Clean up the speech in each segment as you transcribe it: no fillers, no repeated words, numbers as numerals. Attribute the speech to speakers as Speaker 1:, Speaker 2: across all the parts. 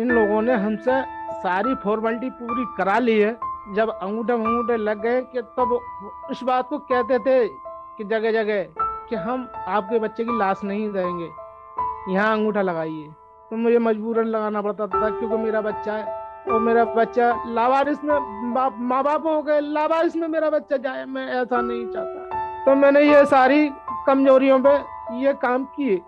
Speaker 1: इन लोगों ने हमसे सारी फॉर्मेलिटी पूरी करा ली है। जब अंगूठे अंगूठे लग गए कि तब इस बात को कहते थे कि जगह जगह कि हम आपके बच्चे की लाश नहीं देंगे, यहाँ अंगूठा लगाइए। तो मुझे मजबूरन लगाना पड़ता था क्योंकि मेरा बच्चा है, और मेरा बच्चा लावारिस में माँ बाप हो गए, लावारिस में मेरा बच्चा जाए, मैं ऐसा नहीं चाहता। तो मैंने ये सारी कमजोरियों पे ये काम किए।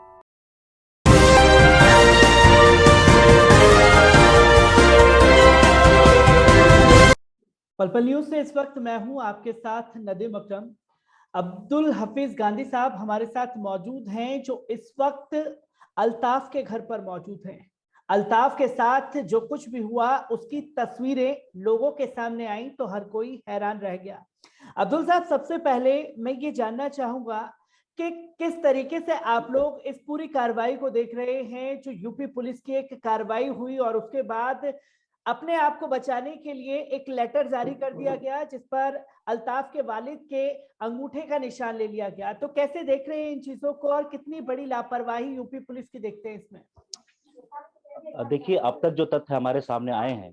Speaker 2: पलपल न्यूज से इस वक्त मैं हूं आपके साथ नदीम अकरम। अब्दुल हफीज गांधी साहब हमारे साथ मौजूद हैं, जो इस वक्त अल्ताफ के घर पर मौजूद हैं। अल्ताफ के साथ जो कुछ भी हुआ उसकी तस्वीरें लोगों के सामने आई तो हर कोई हैरान रह गया। अब्दुल साहब, सबसे पहले मैं ये जानना चाहूंगा कि किस तरीके से आप लोग इस पूरी कार्रवाई को देख रहे हैं, जो यूपी पुलिस की एक कार्रवाई हुई और उसके बाद अपने आप को बचाने के लिए एक लेटर जारी कर दिया गया जिस पर अल्ताफ के वालिद के अंगूठे का निशान ले लिया गया। तो कैसे देख रहे हैं इन चीजों को और कितनी बड़ी लापरवाही यूपी पुलिस की देखते हैं इसमें?
Speaker 3: देखिए, अब तक जो तथ्य हमारे सामने आए हैं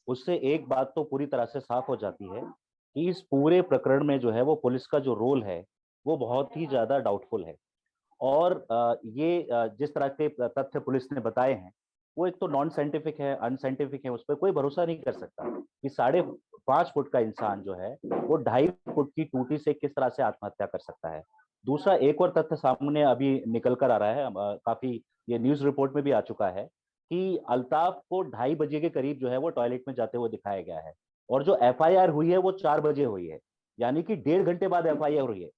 Speaker 3: उससे एक बात तो पूरी तरह से साफ हो जाती है कि इस पूरे प्रकरण में जो है वो पुलिस का जो रोल है वो बहुत ही ज्यादा डाउटफुल है। और जिस तरह के तथ्य पुलिस ने बताए हैं वो एक तो नॉन साइंटिफिक है, अनसाइंटिफिक है, उस पर कोई भरोसा नहीं कर सकता कि 5.5 फुट का इंसान जो है वो 2.5 फुट की टूटी से किस तरह से आत्महत्या कर सकता है। दूसरा एक और तथ्य सामने अभी निकल कर आ रहा है, काफी ये न्यूज रिपोर्ट में भी आ चुका है कि अल्ताफ को 2:30 बजे के करीब जो है वो टॉयलेट में जाते हुए दिखाया गया है, और जो एफआईआर हुई है वो 4 बजे हुई है, यानी कि 1.5 घंटे बाद एफआईआर हुई है,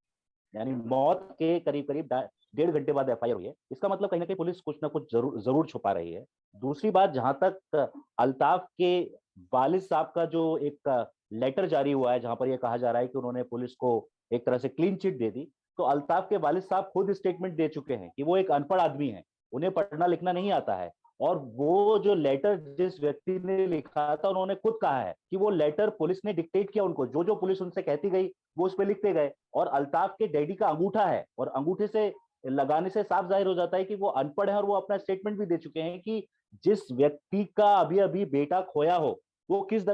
Speaker 3: यानी मौत के करीब करीब 1.5 घंटे बाद एफआईआर हुई है। इसका मतलब कहीं ना कहीं पुलिस कुछ ना कुछ जरूर जरूर छुपा रही है। दूसरी बात, जहां तक अल्ताफ के वालिद साहब का जो एक लेटर जारी हुआ है जहां पर यह कहा जा रहा है कि उन्होंने पुलिस को एक तरह से क्लीन चिट दे दी, तो अल्ताफ के वालिद साहब खुद स्टेटमेंट दे चुके हैं कि वो एक अनपढ़ आदमी है, उन्हें पढ़ना लिखना नहीं आता है। और वो जो लेटर जिस व्यक्ति ने लिखा था उन्होंने खुद कहा है कि वो लेटर पुलिस ने डिक्टेट किया उनको, जो जो पुलिस उनसे कहती गई वो उस पर लिखते गए। और अल्ताफ के डैडी का अंगूठा है, और अंगूठे से लगाने से साफ जाहिर हो जाता है कि वो अनपढ़ है, और वो अपना स्टेटमेंट भी दे चुके हैं कि जिस व्यक्ति का अभी अभी बेटा खोया हो वो किस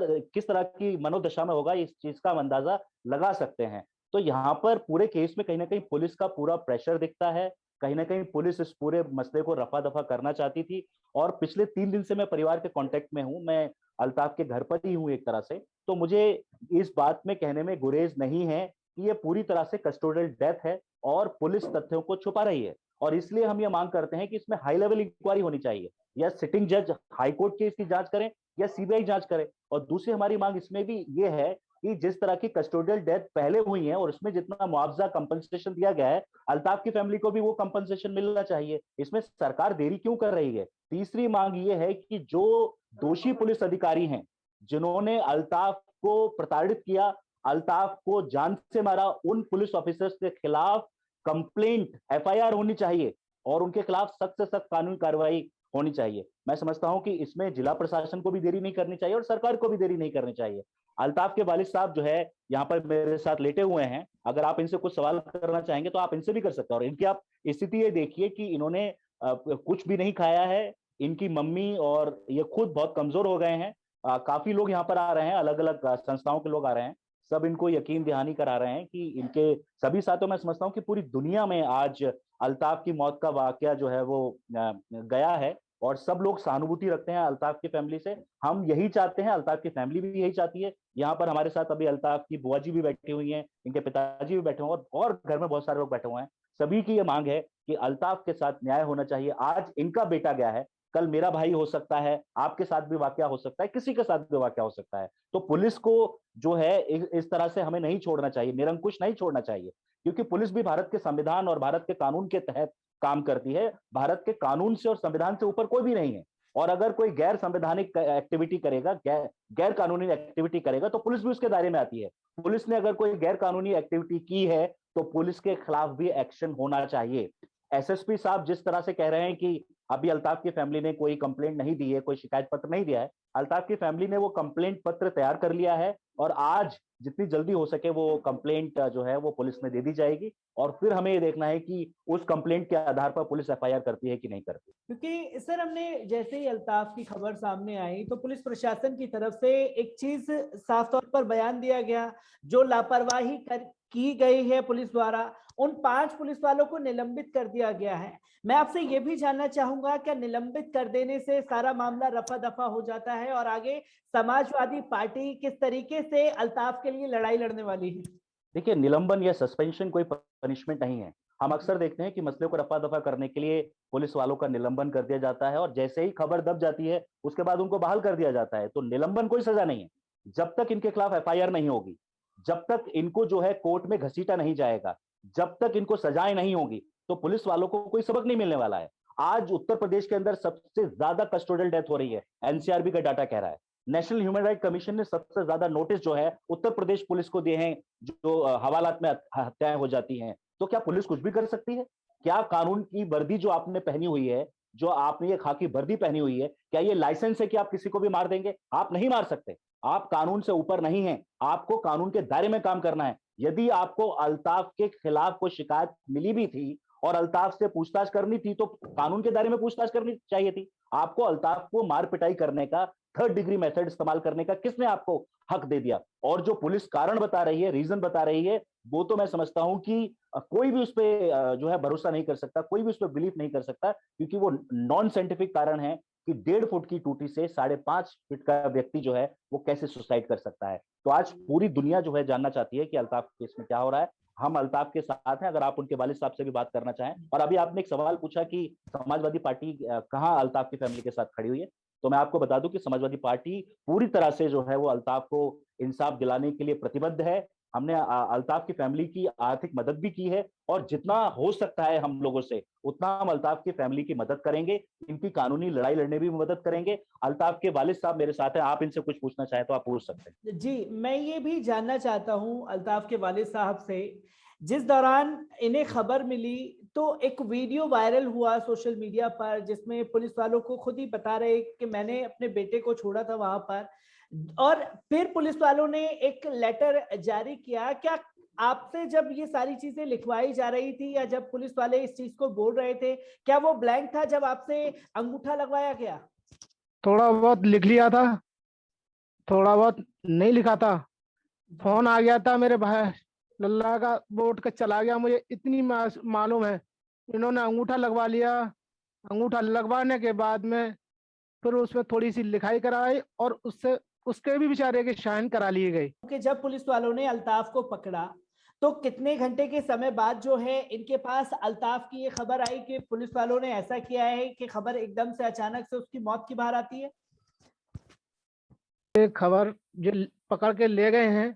Speaker 3: तरह की मनोदशा में होगा, इस चीज का हम अंदाजा लगा सकते हैं। तो यहाँ पर पूरे केस में कहीं ना कहीं पुलिस का पूरा प्रेशर दिखता है, कहीं ना कहीं पुलिस इस पूरे मसले को रफा दफा करना चाहती थी। और पिछले 3 दिन से मैं परिवार के कांटेक्ट में हूं, मैं अल्ताफ के घर पर ही हूं एक तरह से, तो मुझे इस बात में कहने में गुरेज नहीं है कि ये पूरी तरह से कस्टोडियल डेथ है और पुलिस तथ्यों को छुपा रही है। और इसलिए हम ये मांग करते हैं कि इसमें हाई लेवल इंक्वायरी होनी चाहिए, या सिटिंग जज हाई कोर्ट के इसकी जांच करें या सीबीआई जांच करे। और दूसरी हमारी मांग इसमें भी ये है कि जिस तरह की कस्टोडियल डेथ पहले हुई है और उसमें जितना मुआवजा कंपनसेशन दिया गया है, अल्ताफ की फैमिली को भी वो कंपनसेशन मिलना चाहिए। इसमें सरकार देरी क्यों कर रही है? तीसरी मांग ये है कि जो दोषी पुलिस अधिकारी हैं जिन्होंने अल्ताफ को प्रताड़ित किया, अल्ताफ को जान से मारा, उन पुलिस ऑफिसर्स के खिलाफ कंप्लेंट एफआईआर होनी चाहिए और उनके खिलाफ सख्त से सख्त कानूनी कार्रवाई होनी चाहिए। मैं समझता हूं कि इसमें जिला प्रशासन को भी देरी नहीं करनी चाहिए और सरकार को भी देरी नहीं करनी चाहिए। अल्ताफ के वालिद साहब जो है यहाँ पर मेरे साथ लेटे हुए हैं, अगर आप इनसे कुछ सवाल करना चाहेंगे तो आप इनसे भी कर सकते हैं। और इनकी आप स्थिति ये देखिए कि इन्होंने कुछ भी नहीं खाया है, इनकी मम्मी और ये खुद बहुत कमजोर हो गए हैं। काफी लोग यहाँ पर आ रहे हैं, अलग अलग संस्थाओं के लोग आ रहे हैं, सब इनको यकीन दहानी करा रहे हैं कि इनके सभी साथियों, मैं समझता हूँ कि पूरी दुनिया में आज अल्ताफ की मौत का वाकया जो है वो गया है और सब लोग सहानुभूति रखते हैं अल्ताफ की फैमिली से। हम यही चाहते हैं, अल्ताफ की फैमिली भी यही चाहती है। यहाँ पर हमारे साथ अभी अल्ताफ की बुआ जी भी बैठी हुई हैं, इनके पिताजी भी बैठे हुए हैं और घर में बहुत सारे लोग बैठे हुए हैं। सभी की ये मांग है कि अल्ताफ के साथ न्याय होना चाहिए। आज इनका बेटा गया है, कल मेरा भाई हो सकता है, आपके साथ भी वाकया हो सकता है, किसी के साथ भी वाकया हो सकता है। तो पुलिस को जो है इस तरह से हमें नहीं छोड़ना चाहिए, निरंकुश नहीं छोड़ना चाहिए, क्योंकि पुलिस भी भारत के संविधान और भारत के कानून के तहत काम करती है। भारत के कानून से और संविधान से ऊपर कोई भी नहीं है। और अगर कोई गैर संवैधानिक एक्टिविटी करेगा, गैर कानूनी एक्टिविटी करेगा, तो पुलिस भी उसके दायरे में आती है। पुलिस ने अगर कोई गैर कानूनी एक्टिविटी की है तो पुलिस के खिलाफ भी एक्शन होना चाहिए। एसएसपी साहब जिस तरह से कह रहे हैं कि अभी अल्ताफ की फैमिली ने कोई कंप्लेंट नहीं दी है, कोई शिकायत पत्र नहीं दिया है, अल्ताफ की फैमिली ने वो कंप्लेंट पत्र तैयार कर लिया है और आज जितनी जल्दी हो सके वो कंप्लेंट जो है वो पुलिस में दे दी जाएगी, और फिर हमें ये देखना है कि उस कंप्लेंट के आधार पर पुलिस एफआईआर करती है कि नहीं करती।
Speaker 2: क्योंकि सर हमने जैसे ही अल्ताफ की खबर सामने आई तो पुलिस प्रशासन की तरफ से एक चीज साफ तौर पर बयान दिया गया, जो लापरवाही की गई है पुलिस द्वारा, उन 5 पुलिस वालों को निलंबित कर दिया गया है। मैं आपसे ये भी जानना चाहूंगा, क्या निलंबित कर देने से सारा मामला रफा दफा हो जाता है और आगे समाजवादी पार्टी किस तरीके से अल्ताफ के लिए लड़ाई लड़ने वाली है?
Speaker 3: देखिए, निलंबन या सस्पेंशन कोई पनिशमेंट नहीं है। हम अक्सर देखते हैं कि मसले को रफा दफा करने के लिए पुलिस वालों का निलंबन कर दिया जाता है, और जैसे ही खबर दब जाती है उसके बाद उनको बहाल कर दिया जाता है। तो निलंबन कोई सजा नहीं है। जब तक इनके खिलाफ एफआईआर नहीं होगी, जब तक इनको जो है कोर्ट में घसीटा नहीं जाएगा, जब तक इनको सजाएं नहीं होगी, तो पुलिस वालों को कोई सबक नहीं मिलने वाला है। आज उत्तर प्रदेश के अंदर सबसे ज्यादा कस्टोडियल डेथ हो रही है, एनसीआरबी का डाटा कह रहा है। नेशनल ह्यूमन राइट कमीशन ने सबसे ज्यादा नोटिस जो है उत्तर प्रदेश पुलिस को दिए हैं, जो हवालात में हत्याएं हो जाती हैं। तो क्या पुलिस कुछ भी कर सकती है? क्या कानून की वर्दी जो आपने पहनी हुई है, जो आपने ये खाकी वर्दी पहनी हुई है, क्या ये लाइसेंस है कि आप किसी को भी मार देंगे? आप नहीं मार सकते। आप कानून से ऊपर नहीं हैं। आपको कानून के दायरे में काम करना है। यदि आपको अल्ताफ के खिलाफ कोई शिकायत मिली भी थी और अल्ताफ से पूछताछ करनी थी, तो कानून के दायरे में पूछताछ करनी चाहिए थी। आपको अल्ताफ को मार पिटाई करने का, थर्ड डिग्री मेथड इस्तेमाल करने का किसने आपको हक दे दिया? और जो पुलिस कारण बता रही है, रीजन बता रही है, वो तो मैं समझता हूं कि कोई भी उस पर जो है भरोसा नहीं कर सकता, कोई भी उस पर बिलीव नहीं कर सकता, क्योंकि वो नॉन साइंटिफिक कारण है कि 1.5 फुट की टूटी से 5.5 फीट का व्यक्ति जो है वो कैसे सुसाइड कर सकता है। तो आज पूरी दुनिया जो है जानना चाहती है कि अल्ताफ केस में क्या हो रहा है। हम अल्ताफ के साथ हैं, अगर आप उनके वालिद साहब से भी बात करना चाहें। और अभी आपने एक सवाल पूछा कि समाजवादी पार्टी कहाँ अल्ताफ की फैमिली के साथ खड़ी हुई है, तो मैं आपको बता दूं कि समाजवादी पार्टी पूरी तरह से जो है वो अल्ताफ को इंसाफ दिलाने के लिए प्रतिबद्ध है। हमने अल्ताफ की फैमिली की आर्थिक मदद भी की है, और जितना हो सकता है हम लोगों से उतना हम अल्ताफ की फैमिली की मदद करेंगे, इनकी कानूनी लड़ाई लड़ने भी मदद करेंगे। अल्ताफ के वालिद साहब मेरे साथ हैं, आप इनसे कुछ पूछना चाहें तो आप पूछ सकते हैं।
Speaker 2: जी, मैं ये भी जानना चाहता हूं अल्ताफ के वालिद साहब से, जिस दौरान इन्हें खबर मिली तो एक वीडियो वायरल हुआ सोशल मीडिया पर, जिसमें पुलिस वालों को खुद ही बता रहे कि मैंने अपने बेटे को छोड़ा था वहां पर, और फिर पुलिस वालों ने एक लेटर जारी किया। क्या आपसे जब ये सारी चीजें लिखवाई जा रही थी या जब पुलिस वाले इस चीज को बोल रहे थे, क्या वो ब्लैंक था जब आपसे अंगूठा लगवाया गया?
Speaker 1: थोड़ा बहुत लिख लिया था, थोड़ा बहुत नहीं लिखा था। फोन आ गया था मेरे भाई लल्ला का, वो उठ कर चला गया। मुझे इतनी मालूम है, इन्होंने अंगूठा लगवा लिया। अंगूठा लगवाने के बाद में फिर उसमें थोड़ी सी लिखाई कराई, और उससे उसके भी बेचारे के शाइन करा लिए गए।
Speaker 2: कि जब पुलिस वालों ने अल्ताफ को पकड़ा तो कितने घंटे के समय बाद जो है इनके पास अल्ताफ की ये खबर आई कि पुलिस वालों ने ऐसा किया है, कि खबर एकदम से अचानक से उसकी मौत की बाहर आती है?
Speaker 1: ये खबर जो पकड़ के ले गए हैं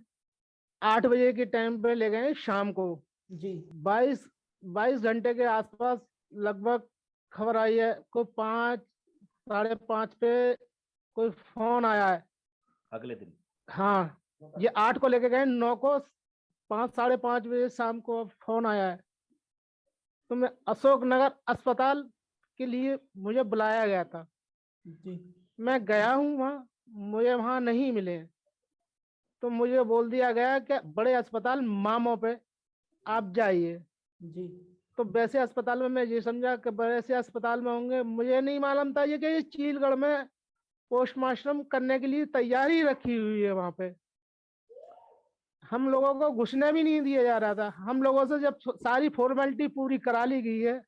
Speaker 1: 8 बजे के टाइम पे ले गए हैं शाम को।
Speaker 2: जी,
Speaker 1: 22 घंटे के आसपास लगभग खबर आई है। को 5 5:30 पे कोई फोन आया है।
Speaker 3: अगले दिन?
Speaker 1: हाँ, ये 8 को लेके गए, 9 को 5 5:30 बजे शाम को फोन आया है। तो मैं अशोक नगर अस्पताल के लिए मुझे बुलाया गया था।
Speaker 2: जी,
Speaker 1: मैं गया हूँ वहाँ, मुझे वहाँ नहीं मिले। तो मुझे बोल दिया गया कि बड़े अस्पताल मामो पे आप जाइए।
Speaker 2: जी,
Speaker 1: तो वैसे अस्पताल में मैं ये समझा कि वैसे अस्पताल में होंगे, मुझे नहीं मालूम था ये कि ये चीलगढ़ में पोस्टमार्टम करने के लिए तैयारी रखी हुई है वहाँ पे। हम लोगों को घुसने भी नहीं दिया जा रहा था। हम लोगों से जब सारी फॉर्मेलिटी पूरी करा ली गई है,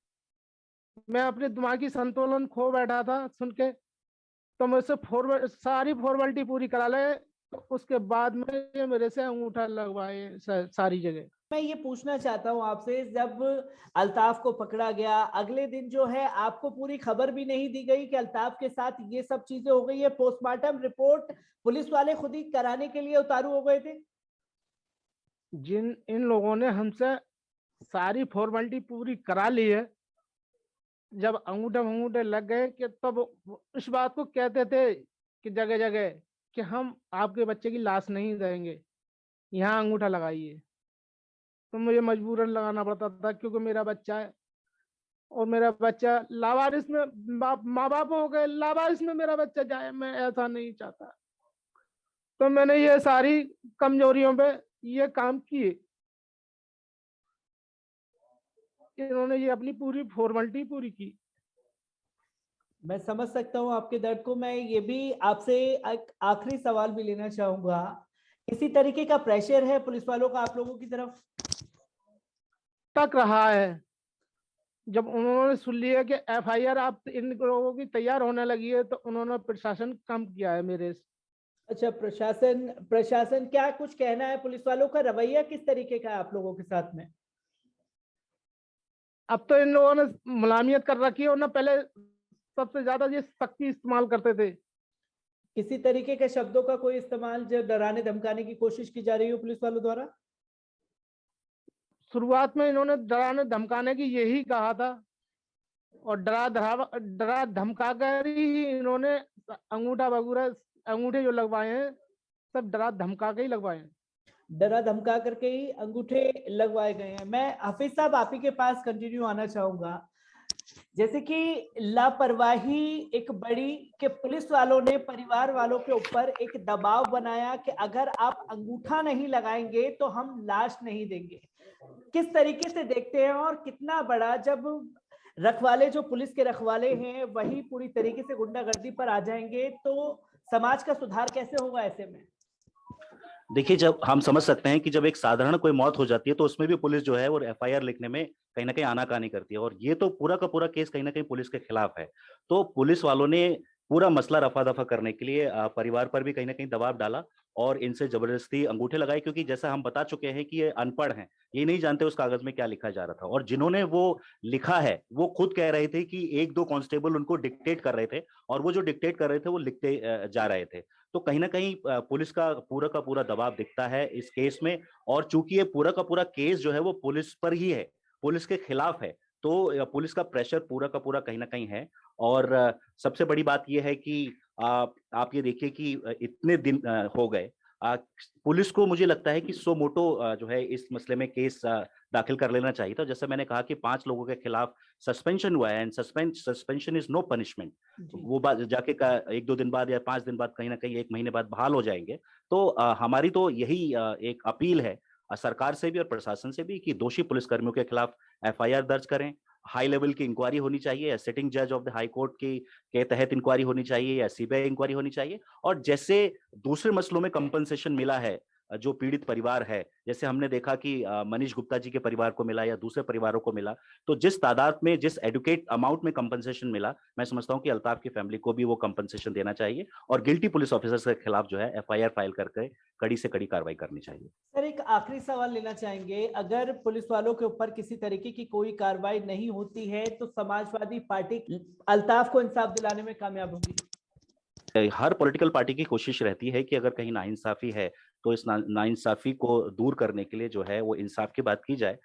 Speaker 1: मैं अपने दिमागी संतुलन खो बैठा था सुन के। तो मुझसे सारी फॉर्मेलिटी पूरी करा ले, तो उसके बाद में ये मेरे से अंगूठा लगवाए सारी जगह।
Speaker 2: मैं ये पूछना चाहता हूँ आपसे, जब अल्ताफ को पकड़ा गया अगले दिन जो है आपको पूरी खबर भी नहीं दी गई कि अल्ताफ के साथ ये सब चीजें हो गई है? पोस्टमार्टम रिपोर्ट पुलिस वाले खुद ही कराने के लिए उतारू हो गए थे?
Speaker 1: जिन इन लोगों ने हमसे सारी फॉर्मेलिटी पूरी करा ली है, जब अंगूठे अंगूठे लग गए कि तब इस बात को कहते थे कि जगह जगह कि हम आपके बच्चे की लाश नहीं देंगे, यहाँ अंगूठा लगाइए। तो मुझे मजबूरन लगाना पड़ता था, क्योंकि मेरा बच्चा है, और मेरा बच्चा लावारिस में, माँ बाप हो गए, लावारिस में मेरा बच्चा जाए, मैं ऐसा नहीं चाहता। तो मैंने ये सारी कमजोरियों पे ये काम किए। इन्होंने ये अपनी पूरी फॉर्मेलिटी पूरी की।
Speaker 2: मैं समझ सकता हूँ आपके दर्द को। मैं ये भी आपसे एक आखिरी सवाल भी लेना चाहूंगा, इसी तरीके का प्रेशर है पुलिस वालों का आप लोगों की तरफ?
Speaker 1: तक रहा है। जब उन्होंने सुन लिया कि एफआईआर आप इन लोगों की तैयार होने लगी है, तो उन्होंने प्रशासन कम किया है मेरे से।
Speaker 2: अच्छा, प्रशासन प्रशासन क्या कुछ कहना है? पुलिस वालों का रवैया किस तरीके का है आप लोगों के साथ में?
Speaker 1: अब तो इन लोगों ने मुलायमियत कर रखी है, उन्हें पहले सबसे ज्यादा ये सख्ती इस्तेमाल करते थे।
Speaker 2: किसी तरीके के शब्दों का कोई इस्तेमाल जो डराने धमकाने की कोशिश की जा रही हो पुलिस वालों द्वारा?
Speaker 1: शुरुआत में इन्होंने डराने धमकाने की यही कहा था, और डरा धमका कर ही इन्होंने अंगूठा वगूरा अंगूठे जो लगवाए हैं सब डरा धमका के ही लगवाए हैं।
Speaker 2: डरा धमका करके ही अंगूठे लगवाए गए हैं। मैं हाफिज साहब आप ही के पास कंटिन्यू आना चाहूंगा। जैसे कि लापरवाही एक बड़ी कि पुलिस वालों ने परिवार वालों के ऊपर एक दबाव बनाया कि अगर आप अंगूठा नहीं लगाएंगे तो हम लाश नहीं देंगे। किस तरीके से देखते हैं, और कितना बड़ा जब रखवाले जो पुलिस के रखवाले हैं वही पूरी तरीके से गुंडागर्दी पर आ जाएंगे तो समाज का सुधार कैसे होगा ऐसे में?
Speaker 3: देखिए, जब हम समझ सकते हैं कि जब एक साधारण कोई मौत हो जाती है तो उसमें भी पुलिस जो है वो एफआईआर लिखने में कहीं ना कहीं आनाकानी करती है, और ये तो पूरा का पूरा केस कहीं ना कहीं पुलिस के खिलाफ है। तो पुलिस वालों ने पूरा मसला रफा दफा करने के लिए परिवार पर भी कहीं ना कहीं दबाव डाला और इनसे जबरदस्ती अंगूठे लगाए, क्योंकि जैसा हम बता चुके हैं कि ये अनपढ़ हैं, ये नहीं जानते उस कागज में क्या लिखा जा रहा था। और जिन्होंने वो लिखा है वो खुद कह रहे थे कि एक दो कांस्टेबल उनको डिक्टेट कर रहे थे, और वो जो डिक्टेट कर रहे थे वो लिखते जा रहे थे। तो कहीं ना कहीं पुलिस का पूरा दबाव दिखता है इस केस में। और चूंकि ये पूरा का पूरा केस जो है वो पुलिस पर ही है, पुलिस के खिलाफ है, तो पुलिस का प्रेशर पूरा का पूरा कहीं ना कहीं है। और सबसे बड़ी बात यह है कि आप ये देखिए कि इतने दिन हो गए, पुलिस को मुझे लगता है कि सो मोटो जो है इस मसले में केस दाखिल कर लेना चाहिए था। जैसे मैंने कहा कि 5 लोगों के खिलाफ सस्पेंशन हुआ है, and suspension is no punishment. वो बात जाके का 1-2 दिन बाद या 5 दिन बाद कहीं ना कहीं 1 महीने बाद बहाल हो जाएंगे। तो हमारी तो यही एक अपील है सरकार से भी और प्रशासन से भी कि दोषी पुलिसकर्मियों के खिलाफ एफआईआर दर्ज करें। हाई लेवल की इंक्वायरी होनी चाहिए, या सिटिंग जज ऑफ द हाई कोर्ट की के तहत इंक्वायरी होनी चाहिए, या सीबीआई इंक्वायरी होनी चाहिए। और जैसे दूसरे मसलों में कंपनसेशन मिला है जो पीड़ित परिवार है, जैसे हमने देखा कि मनीष गुप्ता जी के परिवार को मिला या दूसरे परिवारों को मिला, तो जिस तादाद में, जिस एडुकेट अमाउंट में कंपनसेशन मिला, मैं समझता हूं कि अल्ताफ की फैमिली को भी वो कंपनसेशन देना चाहिए, और गिल्टी पुलिस ऑफिसर्स के खिलाफ जो है एफआईआर फाइल करके कड़ी से कड़ी कार्रवाई करनी चाहिए।
Speaker 2: सर एक आखिरी सवाल लेना चाहेंगे, अगर पुलिस वालों के ऊपर किसी तरीके की कोई कार्रवाई नहीं होती है तो समाजवादी पार्टी अल्ताफ को इंसाफ दिलाने में कामयाब होगी?
Speaker 3: हर पॉलिटिकल पार्टी की कोशिश रहती है कि अगर कहीं नाइंसाफी है तो इस नाइंसाफी को दूर करने के लिए जो है वो इंसाफ की बात की जाए।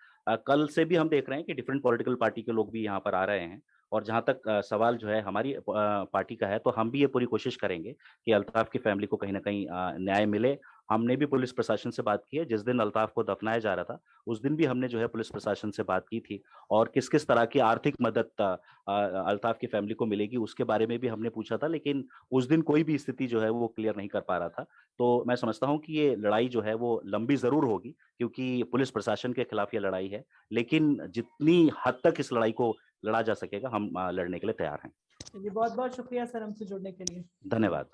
Speaker 3: कल से भी हम देख रहे हैं कि डिफरेंट पॉलिटिकल पार्टी के लोग भी यहाँ पर आ रहे हैं, और जहाँ तक सवाल जो है हमारी पार्टी का है, तो हम भी ये पूरी कोशिश करेंगे कि अल्ताफ की फैमिली को कहीं ना कहीं न्याय मिले। हमने भी पुलिस प्रशासन से बात की है, जिस दिन अल्ताफ को दफनाया जा रहा था उस दिन भी हमने जो है पुलिस प्रशासन से बात की थी, और किस किस तरह की आर्थिक मदद अल्ताफ की फैमिली को मिलेगी उसके बारे में भी हमने पूछा था, लेकिन उस दिन कोई भी स्थिति जो है वो क्लियर नहीं कर पा रहा था। तो मैं समझता हूँ कि ये लड़ाई जो है वो लंबी जरूर होगी, क्योंकि पुलिस प्रशासन के खिलाफ ये लड़ाई है, लेकिन जितनी हद तक इस लड़ाई को लड़ा जा सकेगा हम लड़ने के लिए तैयार हैं।
Speaker 2: बहुत बहुत शुक्रिया सर हमसे जुड़ने के लिए।
Speaker 3: धन्यवाद।